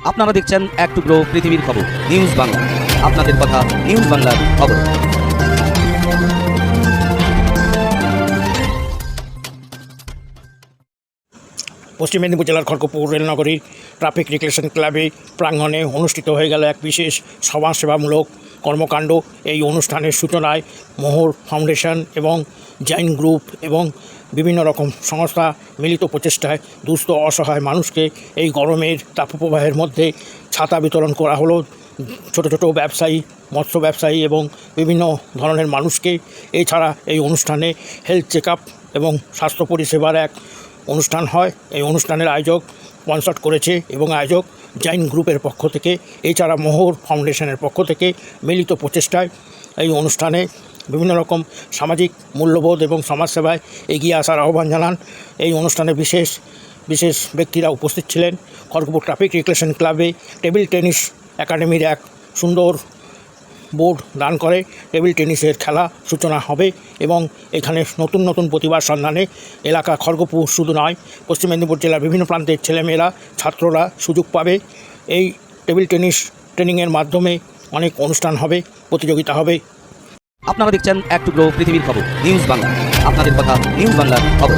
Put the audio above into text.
আপনারা দেখছেন এক টুকরো পৃথিবীর খবর নিউজ বাংলা। আপনাদের কথা নিউজ বাংলার খবর। পশ্চিম মেদিনীপুর জেলার খড়গপুর রেলনগরীর ট্রাফিক রিক্রিয়েশন ক্লাবে প্রাঙ্গণে অনুষ্ঠিত হয়ে গেল এক বিশেষ সমাজসেবামূলক কর্মকাণ্ড। এই অনুষ্ঠানের সূচনায় মোহর ফাউন্ডেশন এবং জৈন গ্রুপ এবং বিভিন্ন রকম সংস্থা মিলিত প্রচেষ্টায় দুস্থ অসহায় মানুষকে এই গরমের তাপপ্রবাহের মধ্যে ছাতা বিতরণ করা হলো। ছোট ছোট ব্যবসায়ী, মৎস্য ব্যবসায়ী এবং বিভিন্ন ধরনের মানুষকে। এছাড়া এই অনুষ্ঠানে হেলথ চেক আপ এবং স্বাস্থ্য পরিষেবার এক অনুষ্ঠান হয়। এই অনুষ্ঠানের আয়োজক স্পন্সর করেছে এবং আয়োজক জৈন গ্রুপের পক্ষ থেকে, এছাড়া মোহর ফাউন্ডেশনের পক্ষ থেকে মিলিত প্রচেষ্টায় এই অনুষ্ঠানে বিভিন্ন রকম সামাজিক মূল্যবোধ এবং সমাজসেবায় এগিয়ে আসার আহ্বান জানান। এই অনুষ্ঠানে বিশেষ বিশেষ ব্যক্তিরা উপস্থিত ছিলেন। খড়গপুর ট্রাফিক রিক্রিয়েশন ক্লাবে টেবিল টেনিস একাডেমির এক সুন্দর বোর্ড দান করে টেবিল টেনিসের খেলা সূচনা হবে এবং এখানে নতুন নতুন প্রতিভার সন্ধানে এলাকা খড়গপুর শুধু নয়, পশ্চিম মেদিনীপুর জেলার বিভিন্ন প্রান্তের ছেলেমেয়েরা, ছাত্ররা সুযোগ পাবে। এই টেবিল টেনিস ট্রেনিংয়ের মাধ্যমে অনেক অনুষ্ঠান হবে, প্রতিযোগিতা হবে। আপনারা দেখছেন এক টুকরো পৃথিবীর খবর নিউজ বাংলা। আপনাদের কথা নিউজ বাংলার খবর।